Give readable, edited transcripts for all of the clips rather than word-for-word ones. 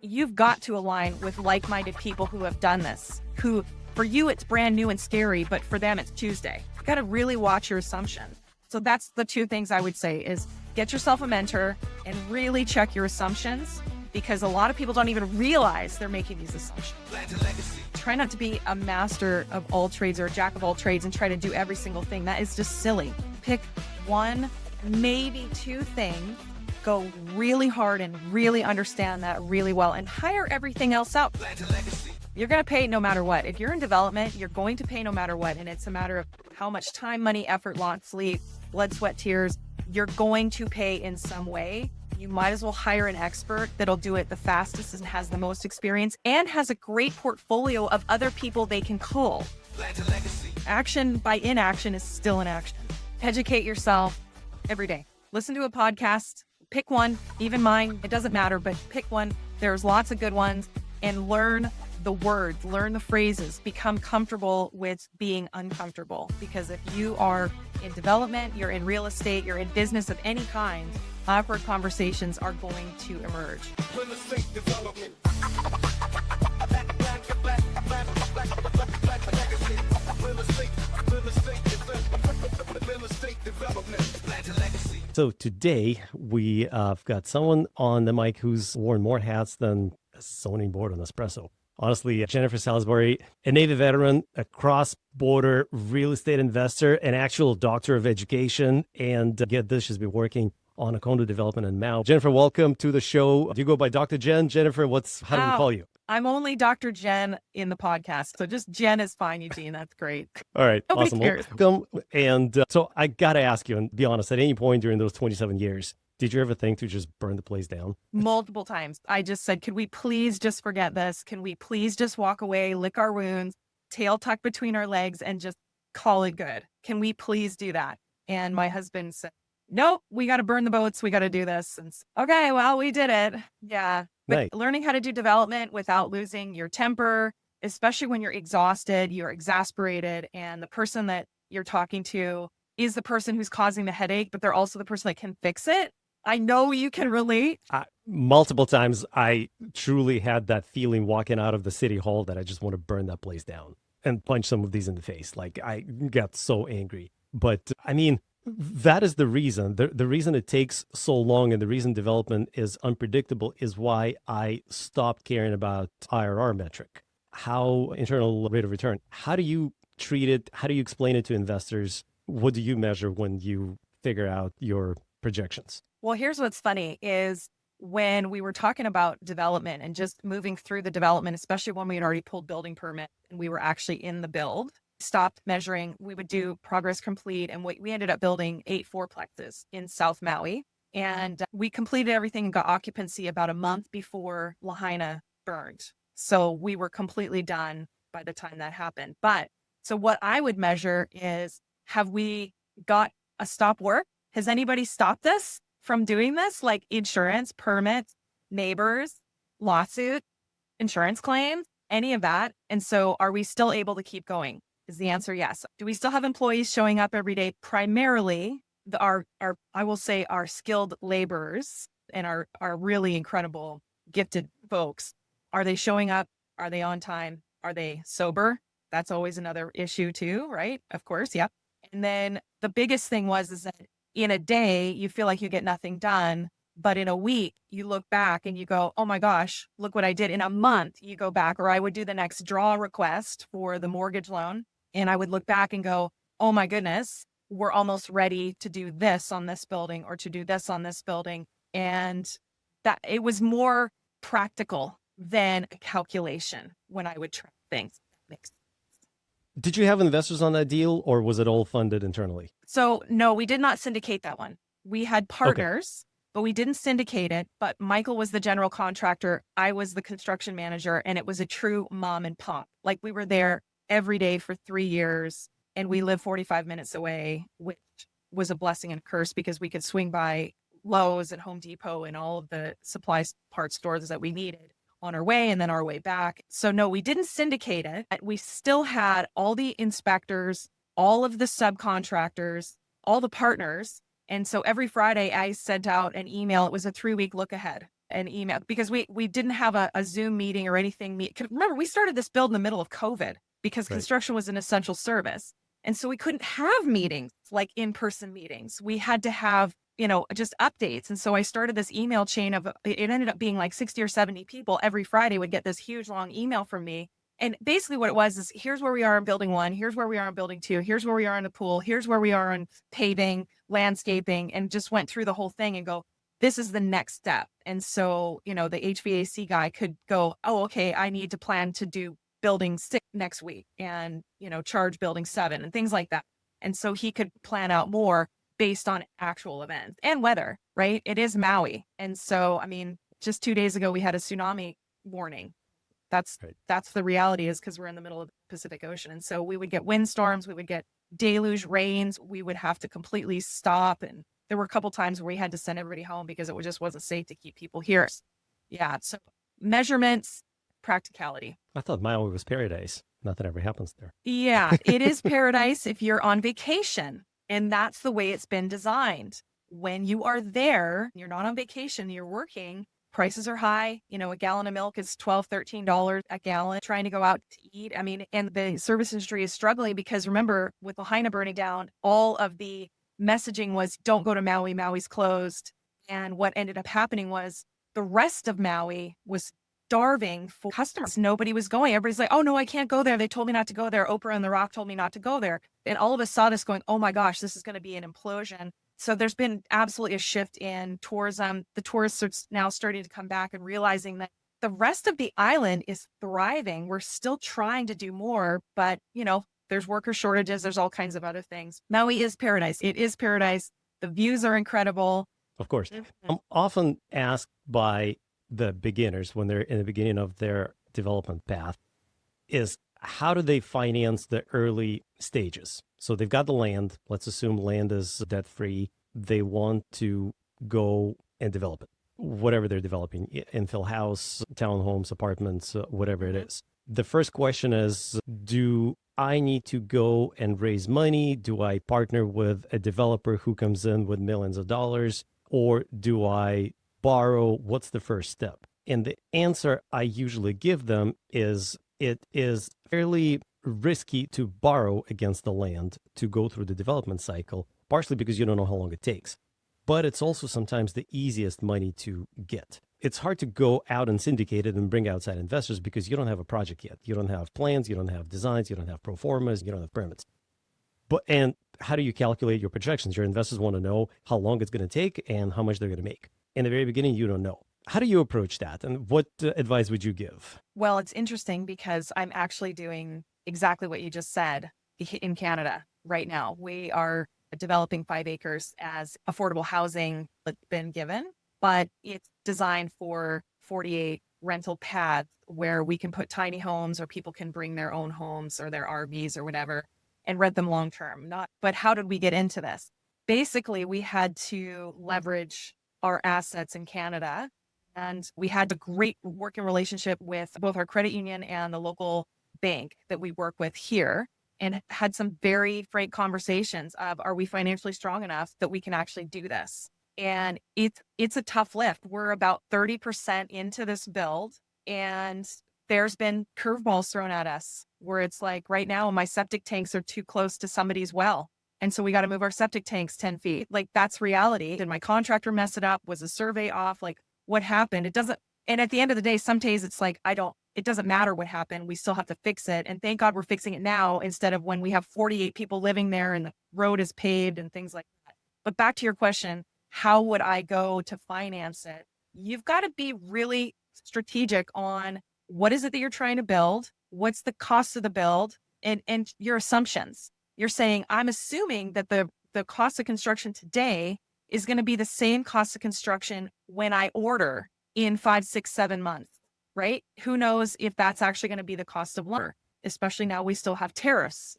You've got to align with like-minded people who have done this, who for you, it's brand new and scary, but for them, it's Tuesday. You got to really watch your assumptions. So that's the two things I would say is get yourself a mentor and really check your assumptions, because a lot of people don't even realize they're making these assumptions. Try not to be a master of all trades or a jack of all trades and try to do every single thing. That is just silly. Pick one, maybe two things, go really hard and really understand that really well, and hire everything else out. You're going to pay no matter what. If you're in development, you're going to pay no matter what. And it's a matter of how much time, money, effort, loss, sleep, blood, sweat, tears. You're going to pay in some way. You might as well hire an expert that'll do it the fastest and has the most experience and has a great portfolio of other people they can call. Action by inaction is still an action. Educate yourself every day. Listen to a podcast, pick one, even mine. It doesn't matter, but pick one. There's lots of good ones, and learn the words, learn the phrases, become comfortable with being uncomfortable. Because if you are in development, you're in real estate, you're in business of any kind, awkward conversations are going to emerge. So today we've got someone on the mic who's worn more hats than a zoning board on espresso. Honestly, Jennifer Salisbury, a Navy veteran, a cross-border real estate investor, an actual doctor of education, and get this, she's been working on a condo development in Maui. Jennifer, welcome to the show. Do you go by Dr. Jen? Jennifer, how do we call you? I'm only Dr. Jen in the podcast, so just Jen is fine, Eugene. That's great. All right, Nobody awesome. cares. Welcome. And so I got to ask you, and be honest, at any point during those 27 years, did you ever think to just burn the place down? Multiple times. I just said, could we please just forget this? Can we please just walk away, lick our wounds, tail tucked between our legs, and just call it good? Can we please do that? And my husband said, nope, we got to burn the boats. We got to do this. And okay, well, we did it. Yeah. But Nice. Learning how to do development without losing your temper, especially when you're exhausted, you're exasperated, and the person that you're talking to is the person who's causing the headache, but they're also the person that can fix it. I know you can relate. Multiple times, I truly had that feeling walking out of the city hall that I just want to burn that place down and punch some of these in the face. Like, I got so angry. But I mean, that is the reason. The reason it takes so long and the reason development is unpredictable is why I stopped caring about IRR metric. How internal rate of return. How do you treat it? How do you explain it to investors? What do you measure when you figure out your projections? Well, here's what's funny is when we were talking about development and just moving through the development, especially when we had already pulled building permit and we were actually in the build, stopped measuring. We would do progress complete, and we ended up building 8 fourplexes in South Maui. And we completed everything and got occupancy about a month before Lahaina burned. So we were completely done by the time that happened. But so what I would measure is, have we got a stop work? Has anybody stopped us from doing this? Like insurance, permits, neighbors, lawsuit, insurance claims, any of that. And so are we still able to keep going? Is the answer yes. Do we still have employees showing up every day? Primarily our I will say our skilled laborers and our really incredible gifted folks. Are they showing up? Are they on time? Are they sober? That's always another issue too, right? Of course. Yep. And then the biggest thing is that in a day, you feel like you get nothing done. But in a week, you look back and you go, oh my gosh, look what I did. In a month, you go back, or I would do the next draw request for the mortgage loan. And I would look back and go, oh my goodness, we're almost ready to do this on this building or to do this on this building. And that it was more practical than a calculation when I would track things. Did you have investors on that deal, or was it all funded internally? So no, we did not syndicate that one. We had partners, but we didn't syndicate it. But Michael was the general contractor. I was the construction manager, and it was a true mom and pop. Like we were there every day for 3 years, and we lived 45 minutes away, which was a blessing and a curse because we could swing by Lowe's and Home Depot and all of the supply parts stores that we needed on our way and then our way back. So no, we didn't syndicate it. We still had all the inspectors, all of the subcontractors, all the partners. And so every Friday I sent out an email. It was a 3-week look ahead. an email because we didn't have a Zoom meeting or anything. 'Cause remember, we started this build in the middle of COVID because Right. construction was an essential service. And so we couldn't have meetings like in-person meetings. We had to have, just updates. And so I started this email chain of it ended up being like 60 or 70 people every Friday would get this huge long email from me. And basically what it was is here's where we are in building 1, here's where we are in building 2, here's where we are in the pool, here's where we are on paving, landscaping, and just went through the whole thing and go, this is the next step. And so, the HVAC guy could go, oh, okay, I need to plan to do building 6 next week and, charge building 7 and things like that. And so he could plan out more based on actual events and weather, right? It is Maui. And so, I mean, just 2 days ago, we had a tsunami warning. That's Right. that's the reality is because we're in the middle of the Pacific Ocean. And so we would get windstorms, we would get deluge rains, we would have to completely stop. And there were a couple times where we had to send everybody home because it just wasn't safe to keep people here. Yeah. So measurements, practicality. I thought Maui was paradise. Nothing ever happens there. Yeah, it is paradise if you're on vacation. And that's the way it's been designed. When you are there, you're not on vacation, you're working, prices are high. A gallon of milk is $12, $13 a gallon. Trying to go out to eat. I mean, and the service industry is struggling because remember, with Lahaina burning down, all of the messaging was don't go to Maui, Maui's closed. And what ended up happening was the rest of Maui was starving for customers. Nobody was going. Everybody's like, oh no, I can't go there. They told me not to go there. Oprah and The Rock told me not to go there. And all of us saw this going, oh my gosh, this is going to be an implosion. So there's been absolutely a shift in tourism. The tourists are now starting to come back and realizing that the rest of the island is thriving. We're still trying to do more, but there's worker shortages. There's all kinds of other things. Maui is paradise. It is paradise. The views are incredible. Of course. I'm often asked by the beginners when they're in the beginning of their development path is how do they finance the early stages? So they've got the land. Let's assume land is debt free. They want to go and develop it, whatever they're developing, infill house, townhomes, apartments, whatever it is. The first question is, do I need to go and raise money? Do I partner with a developer who comes in with millions of dollars? Or do I borrow? What's the first step? And the answer I usually give them is it is fairly risky to borrow against the land to go through the development cycle, partially because you don't know how long it takes. But it's also sometimes the easiest money to get. It's hard to go out and syndicate it and bring outside investors because you don't have a project yet. You don't have plans, you don't have designs, you don't have pro formas, you don't have permits. And how do you calculate your projections? Your investors want to know how long it's going to take and how much they're going to make. In the very beginning, you don't know. How do you approach that? And what advice would you give? Well, it's interesting because I'm actually doing exactly what you just said in Canada right now. We are developing 5 acres as affordable housing that's been given, but it's designed for 48 rental pads where we can put tiny homes or people can bring their own homes or their RVs or whatever and rent them long term. But how did we get into this? Basically, we had to leverage our assets in Canada. And we had a great working relationship with both our credit union and the local bank that we work with here, and had some very frank conversations of, are we financially strong enough that we can actually do this? And it's a tough lift. We're about 30% into this build, and there's been curveballs thrown at us where it's like, right now, my septic tanks are too close to somebody's well. And so we got to move our septic tanks 10 feet. Like, that's reality. Did my contractor mess it up? Was the survey off? Like, what happened? It doesn't, and at the end of the day, some days it's like, it doesn't matter what happened. We still have to fix it. And thank God we're fixing it now instead of when we have 48 people living there and the road is paved and things like that. But back to your question, how would I go to finance it? You've got to be really strategic on what is it that you're trying to build? What's the cost of the build? And your assumptions. You're saying, I'm assuming that the cost of construction today is going to be the same cost of construction when I order in 5, 6, 7 months, right? Who knows if that's actually going to be the cost of lumber, especially now we still have tariffs.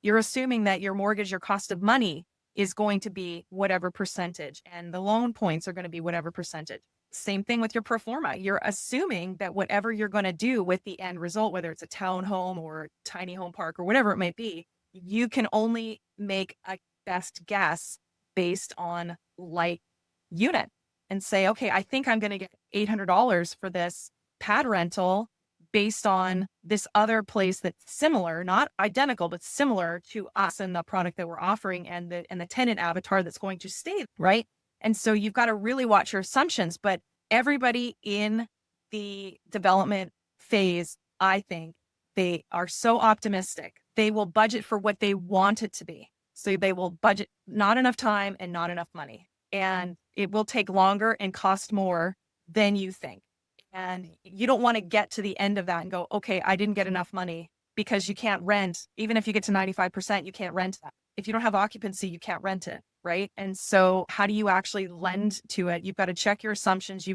You're assuming that your mortgage, your cost of money is going to be whatever percentage, and the loan points are going to be whatever percentage. Same thing with your pro forma. You're assuming that whatever you're going to do with the end result, whether it's a townhome or tiny home park or whatever it might be, you can only make a best guess based on like unit and say, okay, I think I'm going to get $800 for this pad rental based on this other place that's similar, not identical, but similar to us and the product that we're offering and the tenant avatar that's going to stay, right? And so you've got to really watch your assumptions. But everybody in the development phase, I think, they are so optimistic. They will budget for what they want it to be. So they will budget not enough time and not enough money. And it will take longer and cost more than you think. And you don't want to get to the end of that and go, okay, I didn't get enough money, because you can't rent. Even if you get to 95%, you can't rent that. If you don't have occupancy, you can't rent it, right? And so how do you actually lend to it? You've got to check your assumptions.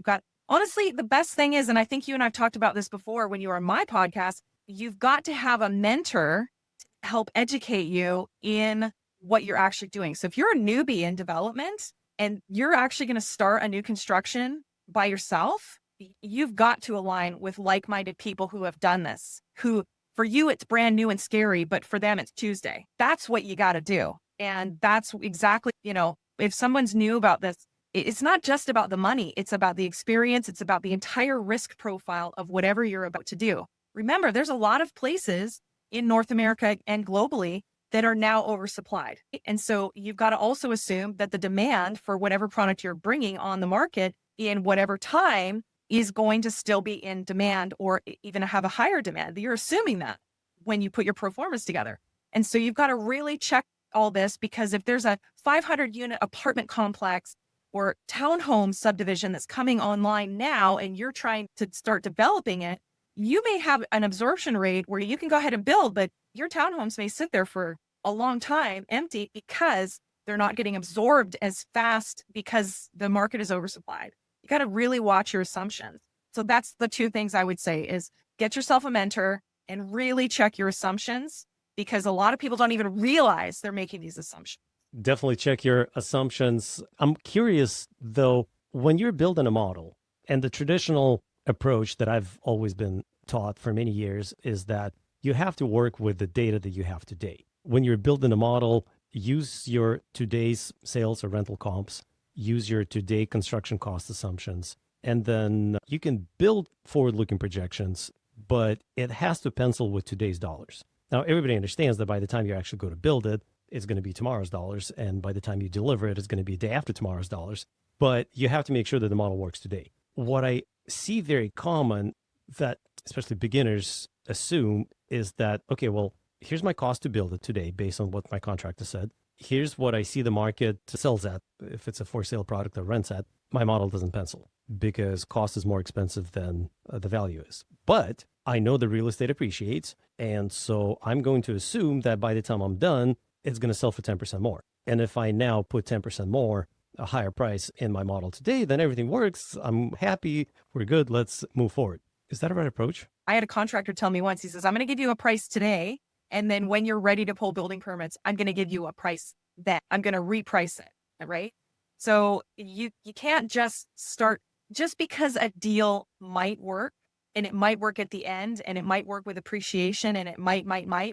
Honestly, the best thing is, and I think you and I've talked about this before when you were on my podcast, you've got to have a mentor to help educate you in what you're actually doing. So if you're a newbie in development and you're actually going to start a new construction by yourself, you've got to align with like-minded people who have done this, who for you, it's brand new and scary, but for them, it's Tuesday. That's what you got to do. And that's exactly, if someone's new about this, it's not just about the money. It's about the experience. It's about the entire risk profile of whatever you're about to do. Remember, there's a lot of places in North America and globally that are now oversupplied. And so you've got to also assume that the demand for whatever product you're bringing on the market in whatever time is going to still be in demand or even have a higher demand. You're assuming that when you put your pro formas together. And so you've got to really check all this, because if there's a 500 unit apartment complex or townhome subdivision that's coming online now and you're trying to start developing it, you may have an absorption rate where you can go ahead and build, but your townhomes may sit there for a long time empty because they're not getting absorbed as fast because the market is oversupplied. You got to really watch your assumptions. So that's the two things I would say is get yourself a mentor and really check your assumptions, because a lot of people don't even realize they're making these assumptions. Definitely check your assumptions. I'm curious, though, when you're building a model, and the traditional approach that I've always been taught for many years is that you have to work with the data that you have today. When you're building a model, use your today's sales or rental comps, use your today construction cost assumptions, and then you can build forward-looking projections, but it has to pencil with today's dollars. Now, everybody understands that by the time you actually go to build it, it's going to be tomorrow's dollars, and by the time you deliver it, it's going to be day after tomorrow's dollars. But you have to make sure that the model works today. What I see very common that especially beginners assume is that, okay, well, here's my cost to build it today based on what my contractor said. Here's what I see the market sells at. If it's a for sale product or rents at, my model doesn't pencil because cost is more expensive than the value is. But I know the real estate appreciates. And so I'm going to assume that by the time I'm done, it's going to sell for 10% more. And if I now put 10% more, a higher price in my model today, then everything works. I'm happy. We're good. Let's move forward. Is that a right approach? I had a contractor tell me once, he says, I'm going to give you a price today. And then when you're ready to pull building permits, I'm going to give you a price then. I'm going to reprice it, right? So you can't just start, just because a deal might work, and it might work at the end, and it might work with appreciation, and it might.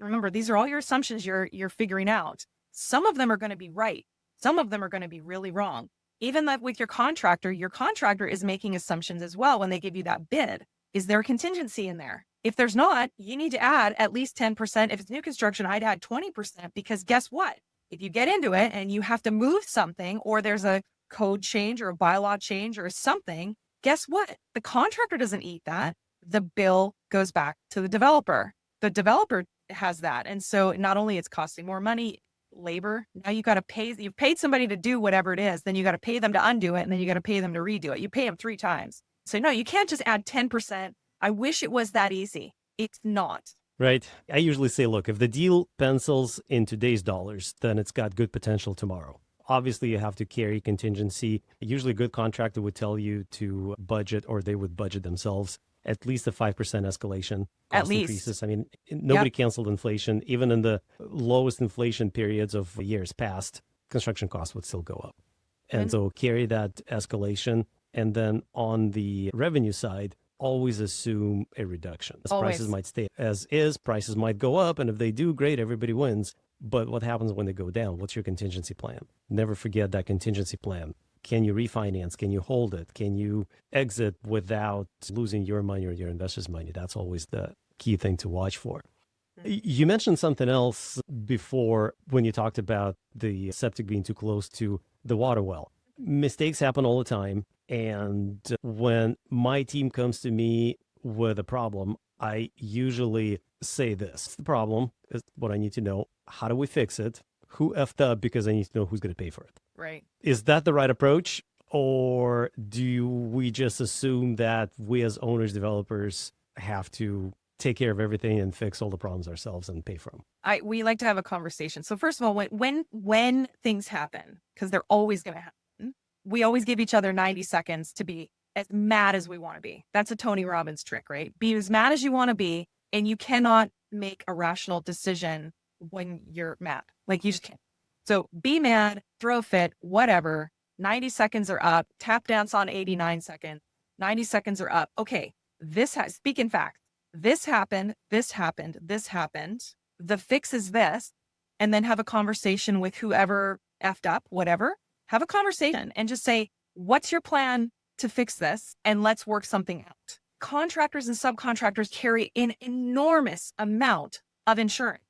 Remember, these are all your assumptions you're figuring out. Some of them are going to be right. Some of them are going to be really wrong. Even like with your contractor is making assumptions as well when they give you that bid. Is there a contingency in there? If there's not, you need to add at least 10%. If it's new construction, I'd add 20%, because guess what? If you get into it and you have to move something, or there's a code change or a bylaw change or something, guess what? The contractor doesn't eat that. The bill goes back to the developer. The developer has that. And so not only it's costing more money, labor, now you got to pay, you've paid somebody to do whatever it is, then you got to pay them to undo it, and then you got to pay them to redo it. You pay them 3 times. So no, you can't just add 10%. I wish it was that easy. It's not. Right. I usually say, look, if the deal pencils in today's dollars, then it's got good potential tomorrow. Obviously, you have to carry contingency. Usually a good contractor would tell you to budget, or they would budget themselves, at least a 5% escalation. At least. Increases. I mean, nobody canceled inflation. Even in the lowest inflation periods of years past, construction costs would still go up. And so carry that escalation. And then on the revenue side, always assume a reduction. Prices might stay as is, prices might go up, and if they do, great, everybody wins. But what happens when they go down? What's your contingency plan? Never forget that contingency plan. Can you refinance? Can you hold it? Can you exit without losing your money or your investors' money? That's always the key thing to watch for. You mentioned something else before when you talked about the septic being too close to the water well. Mistakes happen all the time. And when my team comes to me with a problem, I usually say this. The problem is what I need to know. How do we fix it? Who effed up? Because I need to know who's going to pay for it. Right. Is that the right approach? Or do we just assume that we as owners, developers have to take care of everything and fix all the problems ourselves and pay for them? We like to have a conversation. So first of all, when things happen, because they're always going to happen, we always give each other 90 seconds to be as mad as we want to be. That's a Tony Robbins trick, right? Be as mad as you want to be, and you cannot make a rational decision when you're mad. Like, you just can't. So be mad, throw a fit, whatever. 90 seconds are up. Tap dance on 89 seconds. 90 seconds are up. Okay, speak in fact. This happened, this happened, this happened. The fix is this. And then have a conversation with whoever effed up, whatever. Have a conversation and just say, what's your plan to fix this? And let's work something out. Contractors and subcontractors carry an enormous amount of insurance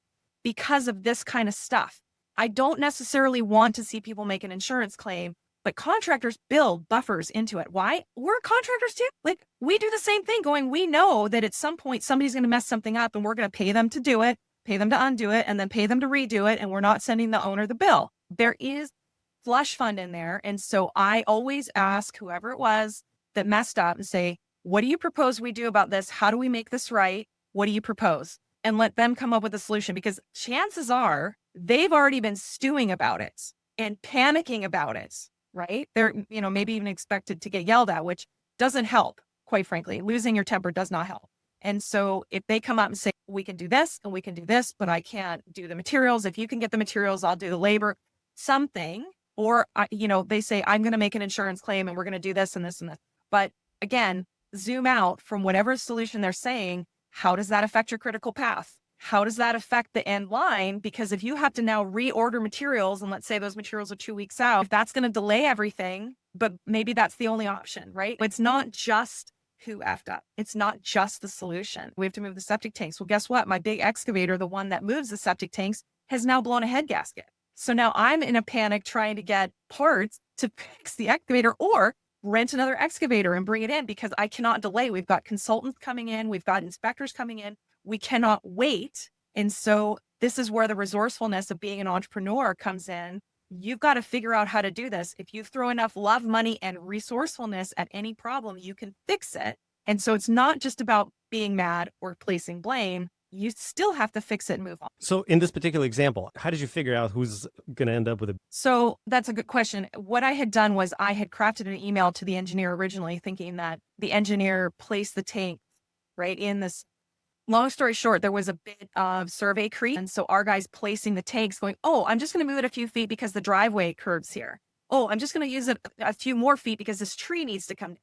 because of this kind of stuff. I don't necessarily want to see people make an insurance claim, but contractors build buffers into it. Why? We're contractors too. Like, we do the same thing going, we know that at some point somebody's going to mess something up and we're going to pay them to do it, pay them to undo it, and then pay them to redo it. And we're not sending the owner the bill. There is flush fund in there. And so I always ask whoever it was that messed up and say, what do you propose we do about this? How do we make this right? What do you propose? And let them come up with a solution, because chances are they've already been stewing about it and panicking about it, right? They're, maybe even expected to get yelled at, which doesn't help, quite frankly. Losing your temper does not help. And so if they come up and say, we can do this and we can do this, but I can't do the materials. If you can get the materials, I'll do the labor, something. Or, they say, I'm going to make an insurance claim and we're going to do this and this and this. But again, zoom out from whatever solution they're saying. How does that affect your critical path? How does that affect the end line? Because if you have to now reorder materials, and let's say those materials are 2 weeks out, if that's going to delay everything, but maybe that's the only option, right? It's not just who effed up. It's not just the solution. We have to move the septic tanks. Well, guess what? My big excavator, the one that moves the septic tanks, has now blown a head gasket. So now I'm in a panic trying to get parts to fix the excavator, or rent another excavator and bring it in, because I cannot delay. We've got consultants coming in. We've got inspectors coming in. We cannot wait. And so this is where the resourcefulness of being an entrepreneur comes in. You've got to figure out how to do this. If you throw enough love, money, and resourcefulness at any problem, you can fix it. And so it's not just about being mad or placing blame. You still have to fix it and move on. So in this particular example, how did you figure out who's going to end up with it? So that's a good question. What I had done was I had crafted an email to the engineer originally, thinking that the engineer placed the tank right in this. Long story short, there was a bit of survey creep. And so our guy's placing the tanks going, oh, I'm just going to move it a few feet because the driveway curves here. Oh, I'm just going to use it a few more feet because this tree needs to come down.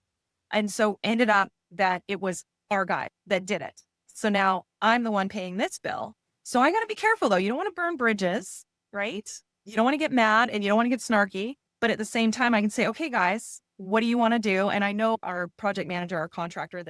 And so ended up that it was our guy that did it. So now I'm the one paying this bill. So I got to be careful though. You don't want to burn bridges, right? You don't want to get mad and you don't want to get snarky. But at the same time, I can say, okay, guys, what do you want to do? And I know our project manager, our contractor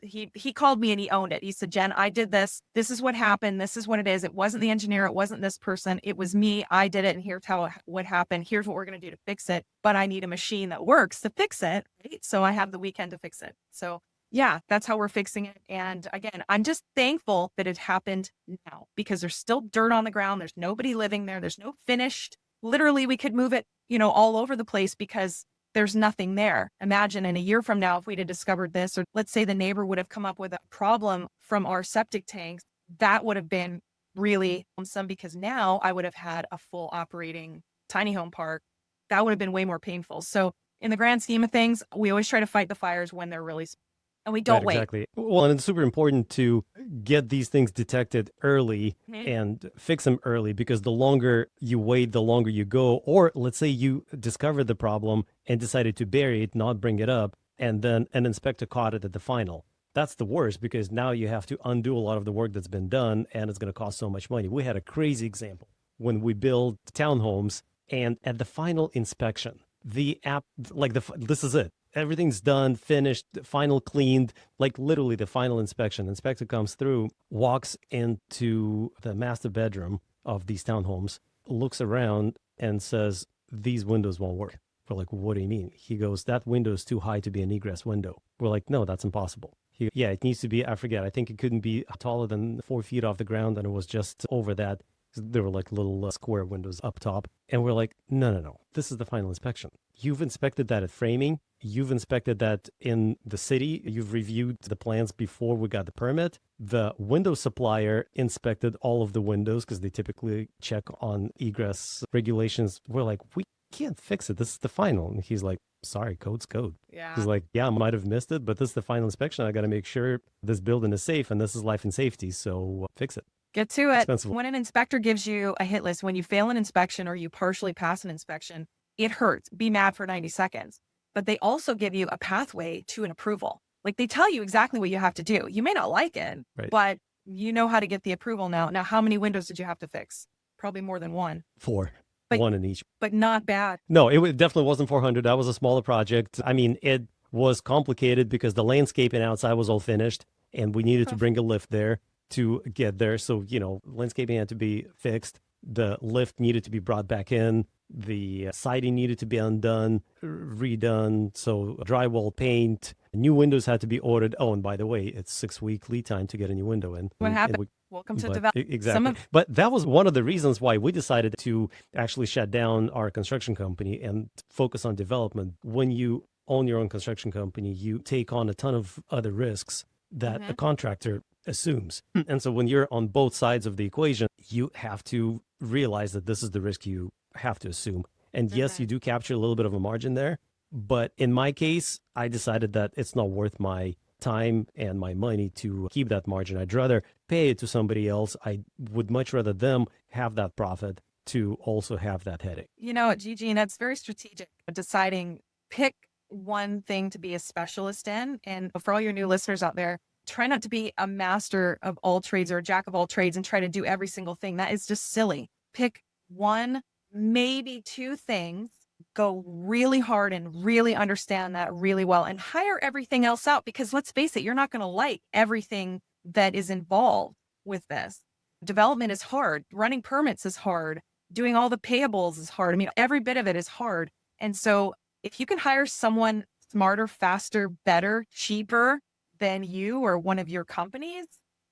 he called me and he owned it. He said, Jen, I did this. This is what happened. This is what it is. It wasn't the engineer. It wasn't this person. It was me. I did it. And here's what happened. Here's what we're going to do to fix it. But I need a machine that works to fix it. Right? So I have the weekend to fix it. So yeah, that's how we're fixing it. And again, I'm just thankful that it happened now, because there's still dirt on the ground. There's nobody living there. There's no finished. Literally, we could move it, all over the place because there's nothing there. Imagine in a year from now, if we'd have discovered this, or let's say the neighbor would have come up with a problem from our septic tanks, that would have been really awesome, because now I would have had a full operating tiny home park. That would have been way more painful. So in the grand scheme of things, we always try to fight the fires when they're really small. And we don't wait. Exactly. Well, and it's super important to get these things detected early and fix them early, because the longer you wait, the longer you go. Or let's say you discovered the problem and decided to bury it, not bring it up, and then an inspector caught it at the final. That's the worst, because now you have to undo a lot of the work that's been done, and it's going to cost so much money. We had a crazy example when we built townhomes, and at the final inspection, the app, like this is it. Everything's done, finished, final cleaned, like literally the final inspection. Inspector comes through, walks into the master bedroom of these townhomes, looks around and says, these windows won't work. We're like, what do you mean? He goes, that window is too high to be an egress window. We're like, no, that's impossible. Yeah, it needs to be, I forget, I think it couldn't be taller than 4 feet off the ground, and it was just over that. There were like little square windows up top. And we're like, no. This is the final inspection. You've inspected that at framing. You've inspected that in the city. You've reviewed the plans before we got the permit. The window supplier inspected all of the windows because they typically check on egress regulations. We're like, we can't fix it. This is the final. And he's like, sorry, code's code. Yeah. He's like, yeah, I might have missed it, but this is the final inspection. I got to make sure this building is safe and this is life and safety. So fix it. Get to it. Expensive. When an inspector gives you a hit list, when you fail an inspection or you partially pass an inspection, it hurts. Be mad for 90 seconds. But they also give you a pathway to an approval. Like they tell you exactly what you have to do. You may not like it, Right. but you know how to get the approval now. Now, how many windows did you have to fix? Probably more than one. 4, But- one in each. But not bad. No, it definitely wasn't 400. That was a smaller project. I mean, it was complicated because the landscaping outside was all finished and we needed to bring a lift there to get there. So, landscaping had to be fixed. The lift needed to be brought back in. The siding needed to be undone, redone. So drywall, paint, new windows had to be ordered. Oh, and by the way, it's 6-week lead time to get a new window in. What And happened? Welcome to but development. exactly. But that was one of the reasons why we decided to actually shut down our construction company and focus on development. When you own your own construction company, you take on a ton of other risks that a contractor assumes. And so when you're on both sides of the equation, you have to realize that this is the risk you have to assume. And yes, you do capture a little bit of a margin there. But in my case, I decided that it's not worth my time and my money to keep that margin. I'd rather pay it to somebody else. I would much rather them have that profit to also have that headache. Eugene, that's very strategic. Deciding, pick one thing to be a specialist in. And for all your new listeners out there, try not to be a master of all trades or a jack of all trades and try to do every single thing. That is just silly. Pick one, maybe two things, go really hard and really understand that really well and hire everything else out, because let's face it, you're not going to like everything that is involved with this. Development is hard. Running permits is hard. Doing all the payables is hard. I mean, every bit of it is hard. And so if you can hire someone smarter, faster, better, cheaper than you or one of your companies,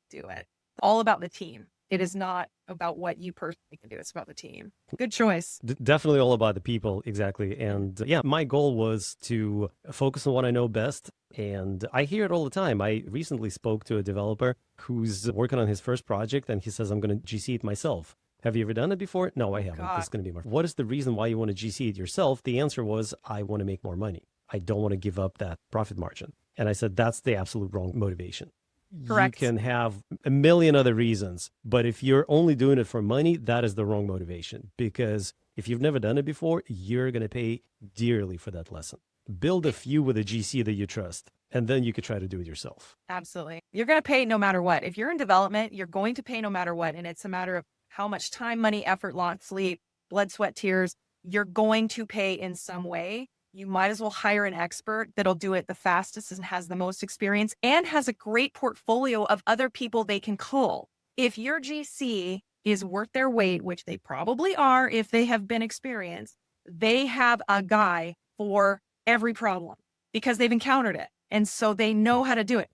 do it. All about the team. It is not about what you personally can do. It's about the team. Good choice. Definitely all about the people. Exactly. And yeah, my goal was to focus on what I know best. And I hear it all the time. I recently spoke to a developer who's working on his first project and he says, I'm going to GC it myself. Have you ever done it before? No, I haven't. God. This is going to be my. What is the reason why you want to GC it yourself? The answer was, I want to make more money. I don't want to give up that profit margin. And I said, that's the absolute wrong motivation. Correct. You can have a million other reasons, but if you're only doing it for money, that is the wrong motivation. Because if you've never done it before, you're going to pay dearly for that lesson. Build a few with a GC that you trust, and then you could try to do it yourself. Absolutely. You're going to pay no matter what. If you're in development, you're going to pay no matter what. And it's a matter of how much time, money, effort, loss, sleep, blood, sweat, tears. You're going to pay in some way. You might as well hire an expert that'll do it the fastest and has the most experience and has a great portfolio of other people they can call. If your GC is worth their weight, which they probably are if they have been experienced, they have a guy for every problem because they've encountered it. And so they know how to do it.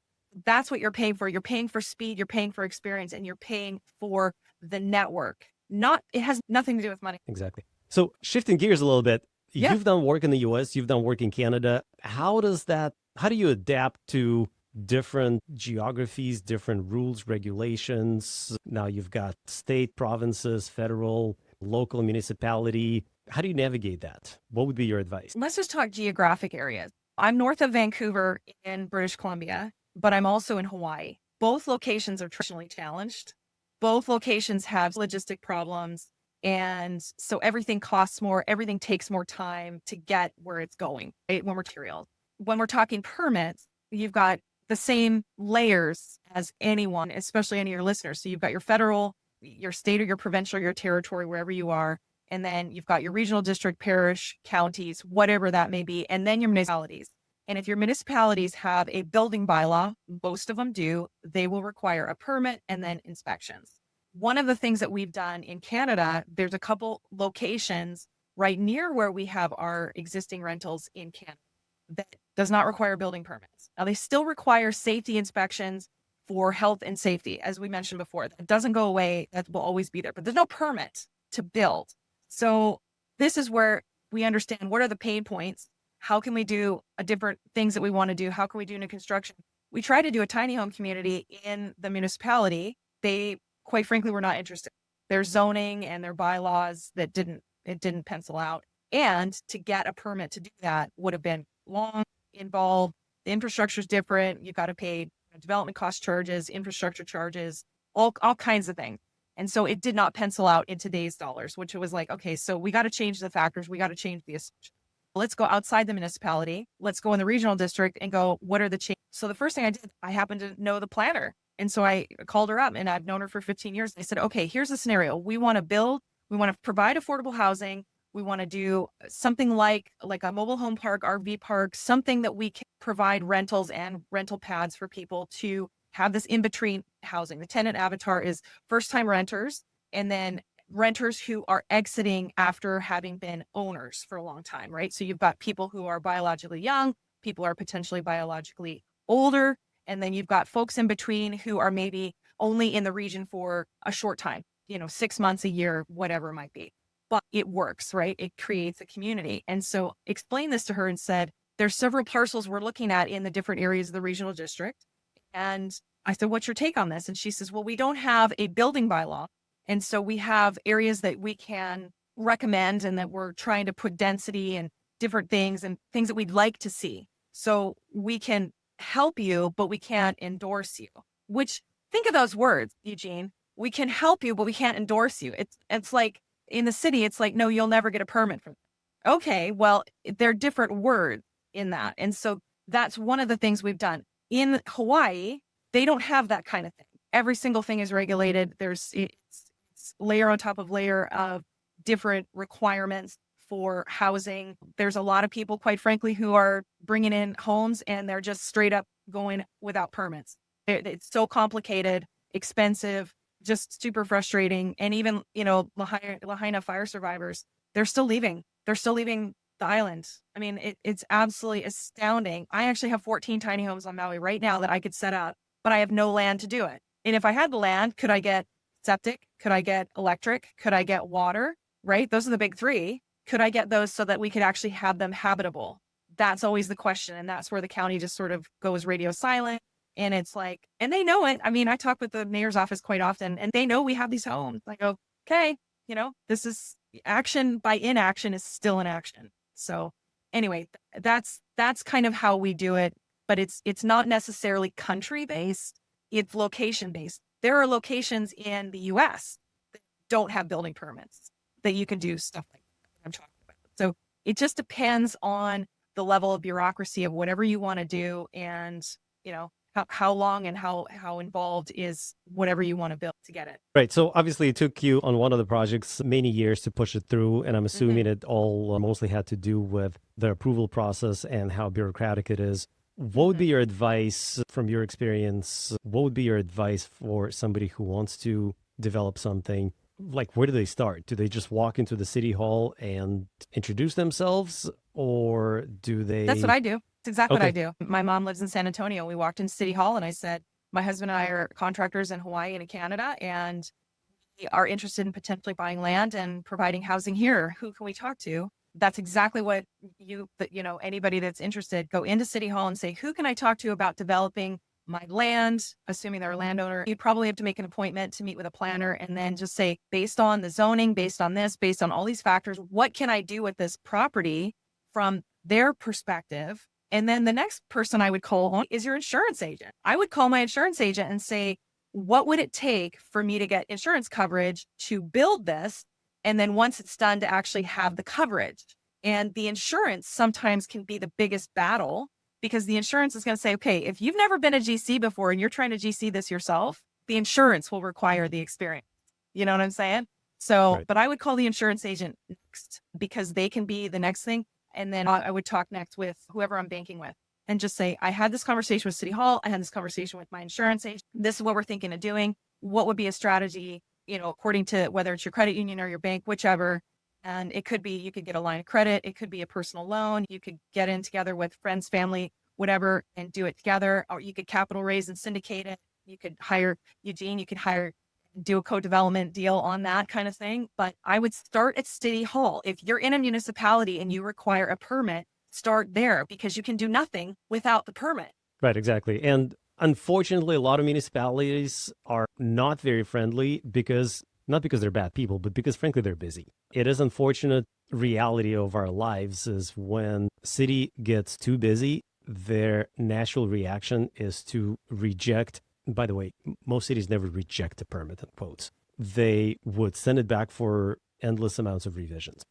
That's what you're paying for. You're paying for speed, you're paying for experience, and you're paying for the network. It has nothing to do with money. Exactly. So shifting gears a little bit, Yeah. You've done work in the US, you've done work in Canada. How do you adapt to different geographies, different rules, regulations? Now you've got state, provinces, federal, local, municipality. How do you navigate that? What would be your advice? Let's just talk geographic areas. I'm north of Vancouver in British Columbia, but I'm also in Hawaii. Both locations are traditionally challenged. Both locations have logistic problems. And so everything costs more, everything takes more time to get where it's going, right? When we're talking permits, you've got the same layers as anyone, especially any of your listeners. So you've got your federal, your state or your provincial, your territory, wherever you are. And then you've got your regional district, parish, counties, whatever that may be, and then your municipalities. And if your municipalities have a building bylaw, most of them do, they will require a permit and then inspections. One of the things that we've done in Canada, there's a couple locations right near where we have our existing rentals in Canada that does not require building permits. Now, they still require safety inspections for health and safety, as we mentioned before. That doesn't go away. That will always be there, but there's no permit to build. So this is where we understand what are the pain points. How can we do a different things that we want to do? How can we do new construction? We tried to do a tiny home community in the municipality. They, quite frankly, were not interested. Their zoning and their bylaws that didn't pencil out. And to get a permit to do that would have been long, involved. The infrastructure is different. You've got to pay development cost charges, infrastructure charges, all kinds of things. And so it did not pencil out in today's dollars, which it was like, okay, so we got to change the factors. We got to change the assumption. Let's go outside the municipality. Let's go in the regional district and go, what are the changes? So the first thing I did, I happened to know the planner. And so I called her up, and I've known her for 15 years. I said, okay, here's the scenario. We want to build, we want to provide affordable housing. We want to do something like a mobile home park, RV park, something that we can provide rentals and rental pads for people to have this in-between housing. The tenant avatar is first-time renters, and then renters who are exiting after having been owners for a long time, right? So you've got people who are biologically young, people are potentially biologically older, and then you've got folks in between who are maybe only in the region for a short time, 6 months, a year, whatever it might be. But it works, right? It creates a community. And so explained this to her and said, there's several parcels we're looking at in the different areas of the regional district. And I said, what's your take on this? And she says, well, we don't have a building bylaw. And so we have areas that we can recommend and that we're trying to put density and different things and things that we'd like to see. So we can help you, but we can't endorse you. Which, think of those words, Eugene. We can help you, but we can't endorse you. It's like, in the city, it's like, no, you'll never get a permit for that. Okay, well, they're different words in that. And so that's one of the things we've done. In Hawaii, they don't have that kind of thing. Every single thing is regulated. It's layer on top of layer of different requirements for housing. There's a lot of people, quite frankly, who are bringing in homes and they're just straight up going without permits. It's so complicated, expensive, just super frustrating. And even, Lahaina fire survivors, they're still leaving. They're still leaving the island. I mean, it's absolutely astounding. I actually have 14 tiny homes on Maui right now that I could set up, but I have no land to do it. And if I had the land, could I get septic? Could I get electric? Could I get water? Right? Those are the big three. Could I get those so that we could actually have them habitable? That's always the question. And that's where the county just sort of goes radio silent. And it's like, and they know it. I mean, I talk with the mayor's office quite often, and they know we have these homes. I go, okay, this is action by inaction is still an action. So anyway, that's kind of how we do it, but it's not necessarily country based. It's location based. There are locations in the US that don't have building permits that you can do stuff like that I'm talking about. So it just depends on the level of bureaucracy of whatever you want to do. And, how long and how involved is whatever you want to build to get it. Right. So obviously it took you on one of the projects many years to push it through. And I'm assuming it all mostly had to do with the approval process and how bureaucratic it is. What would be your advice from your experience? What would be your advice for somebody who wants to develop something? Like, where do they start? Do they just walk into the city hall and introduce themselves, or do they? That's what I do. It's exactly what I do. My mom lives in San Antonio. We walked in City Hall and I said, my husband and I are contractors in Hawaii and in Canada, and we are interested in potentially buying land and providing housing here. Who can we talk to? That's exactly what anybody that's interested, go into City Hall and say, who can I talk to about developing my land, assuming they're a landowner. You'd probably have to make an appointment to meet with a planner and then just say, based on the zoning, based on this, based on all these factors, what can I do with this property from their perspective? And then the next person I would call on is your insurance agent. I would call my insurance agent and say, what would it take for me to get insurance coverage to build this? And then once it's done, to actually have the coverage. And the insurance sometimes can be the biggest battle, because the insurance is going to say, okay, if you've never been a GC before and you're trying to GC this yourself, the insurance will require the experience. You know what I'm saying? So, Right. but I would call the insurance agent next because they can be the next thing. And then I would talk next with whoever I'm banking with and just say, I had this conversation with City Hall. I had this conversation with my insurance agent. This is what we're thinking of doing. What would be a strategy, according to whether it's your credit union or your bank, whichever. And it could be, you could get a line of credit. It could be a personal loan. You could get in together with friends, family, whatever, and do it together. Or you could capital raise and syndicate it. You could hire Eugene. You could do a co-development deal on that kind of thing. But I would start at City Hall. If you're in a municipality and you require a permit, start there because you can do nothing without the permit. Right, exactly. And unfortunately, a lot of municipalities are not very friendly because, not because they're bad people, but because frankly, they're busy. It is unfortunate reality of our lives is when city gets too busy, their natural reaction is to reject. By the way, most cities never reject a permit, in quotes. They would send it back for endless amounts of revisions.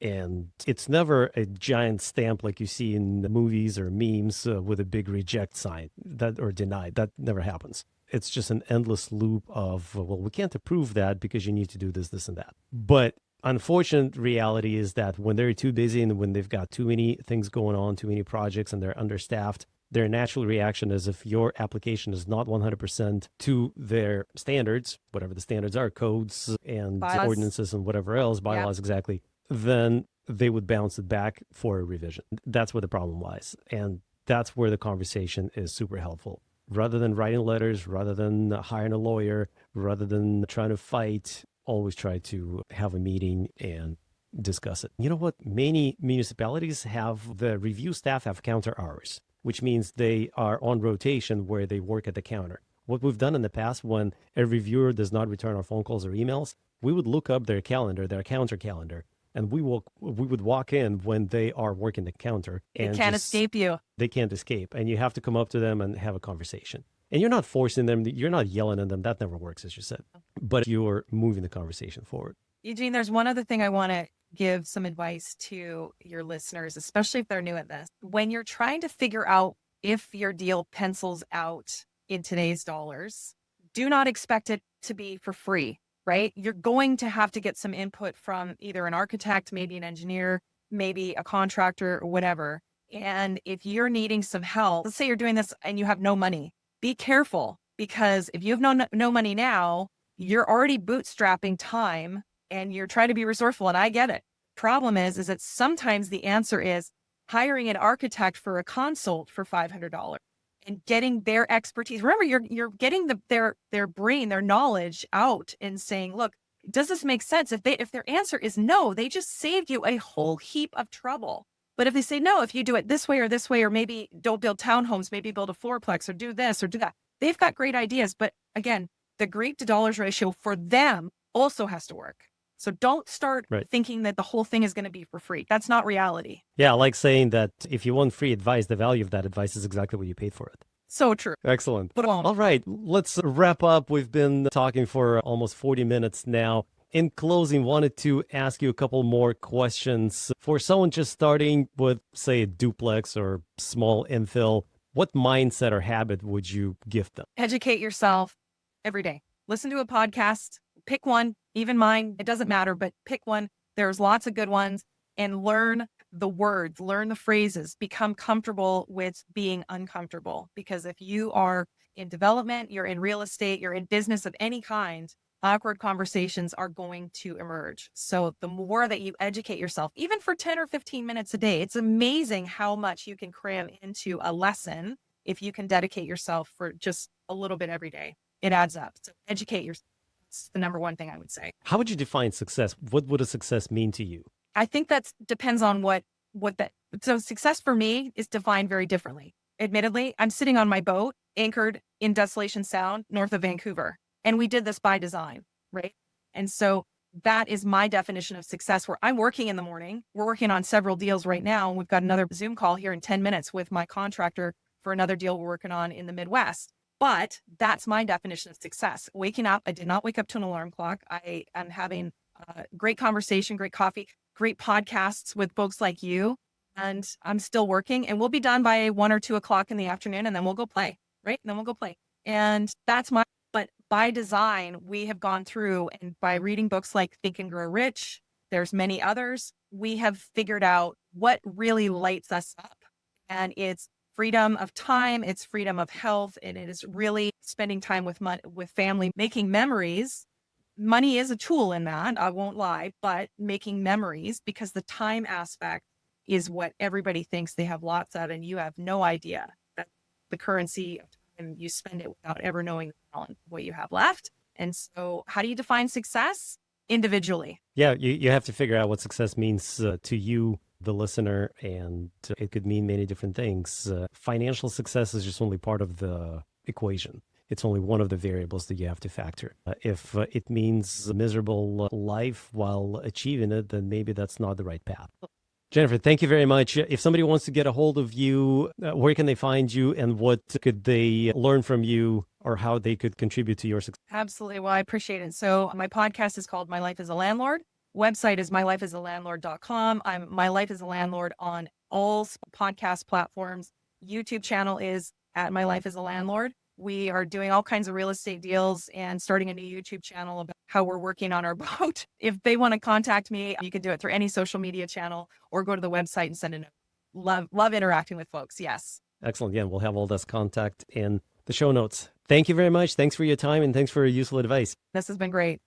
And it's never a giant stamp like you see in the movies or memes with a big reject sign that or denied. That never happens. It's just an endless loop of, well, we can't approve that because you need to do this, this, and that. But unfortunate reality is that when they're too busy and when they've got too many things going on, too many projects, and they're understaffed, their natural reaction is if your application is not 100% to their standards, whatever the standards are, codes and Bylaws. ordinances and whatever else, bylaws, exactly, then they would bounce it back for a revision. That's where the problem lies. And that's where the conversation is super helpful. Rather than writing letters, rather than hiring a lawyer, rather than trying to fight, always try to have a meeting and discuss it. You know what? Many municipalities have the review staff have counter hours, which means they are on rotation where they work at the counter. What we've done in the past when a reviewer does not return our phone calls or emails, we would look up their calendar, their counter calendar, and we would walk in when they are working the counter. And They can't escape you. They can't escape. And you have to come up to them and have a conversation. And you're not forcing them, you're not yelling at them. That never works, as you said. But you're moving the conversation forward. Eugene, there's one other thing I want to give some advice to your listeners, especially if they're new at this. When you're trying to figure out if your deal pencils out in today's dollars, do not expect it to be for free, right? You're going to have to get some input from either an architect, maybe an engineer, maybe a contractor or whatever. And if you're needing some help, let's say you're doing this and you have no money, be careful because if you have no money now, you're already bootstrapping time and you're trying to be resourceful. And I get it. Problem is that sometimes the answer is hiring an architect for a consult for $500 and getting their expertise. Remember, you're getting their brain, their knowledge out and saying, look, does this make sense? If their answer is no, they just saved you a whole heap of trouble. But if they say no, if you do it this way, or maybe don't build townhomes, maybe build a fourplex or do this or do that, they've got great ideas. But again, the Greek to dollars ratio for them also has to work. So don't start thinking that the whole thing is going to be for free. That's not reality. Yeah, I like saying that if you want free advice, the value of that advice is exactly what you paid for it. So true. Excellent. But all right, let's wrap up. We've been talking for almost 40 minutes now. In closing, wanted to ask you a couple more questions. For someone just starting with, say, a duplex or small infill, what mindset or habit would you gift them? Educate yourself every day. Listen to a podcast, pick one, even mine. It doesn't matter, but pick one. There's lots of good ones and learn the words, learn the phrases, become comfortable with being uncomfortable. Because if you are in development, you're in real estate, you're in business of any kind, awkward conversations are going to emerge. So the more that you educate yourself, even for 10 or 15 minutes a day, it's amazing how much you can cram into a lesson if you can dedicate yourself for just a little bit every day. It adds up. So educate yourself. That's the number one thing I would say. How would you define success? What would a success mean to you? I think that depends on what that. So success for me is defined very differently. Admittedly, I'm sitting on my boat anchored in Desolation Sound, north of Vancouver. And we did this by design, right? And so that is my definition of success where I'm working in the morning. We're working on several deals right now. And we've got another Zoom call here in 10 minutes with my contractor for another deal we're working on in the Midwest. But that's my definition of success. Waking up, I did not wake up to an alarm clock. I am having great conversation, great coffee, great podcasts with folks like you. And I'm still working and we'll be done by 1 or 2 o'clock in the afternoon and then we'll go play, right? And then we'll go play. And that's my, but by design, we have gone through, and by reading books like Think and Grow Rich, there's many others, we have figured out what really lights us up. And it's freedom of time, it's freedom of health, and it is really spending time with family, making memories. Money is a tool in that, I won't lie, but making memories, because the time aspect is what everybody thinks they have lots of, and you have no idea that the currency of time, you spend it without ever knowing what you have left. And so how do you define success? Individually. Yeah, you have to figure out what success means to you, the listener, and it could mean many different things. Financial success is just only part of the equation. It's only one of the variables that you have to factor. If it means a miserable life while achieving it, then maybe that's not the right path. Jennifer, thank you very much. If somebody wants to get a hold of you, where can they find you, and what could they learn from you, or how they could contribute to your success? Absolutely. Well, I appreciate it. So my podcast is called My Life as a Landlord. Website is mylifeasalandlord.com. I'm My Life as a Landlord on all podcast platforms. YouTube channel is at My Life as a Landlord. We are doing all kinds of real estate deals and starting a new YouTube channel about how we're working on our boat. If they want to contact me, you can do it through any social media channel or go to the website and send a note. Love interacting with folks. Yes. Excellent. Yeah, we'll have all this contact in the show notes. Thank you very much. Thanks for your time, and thanks for your useful advice. This has been great.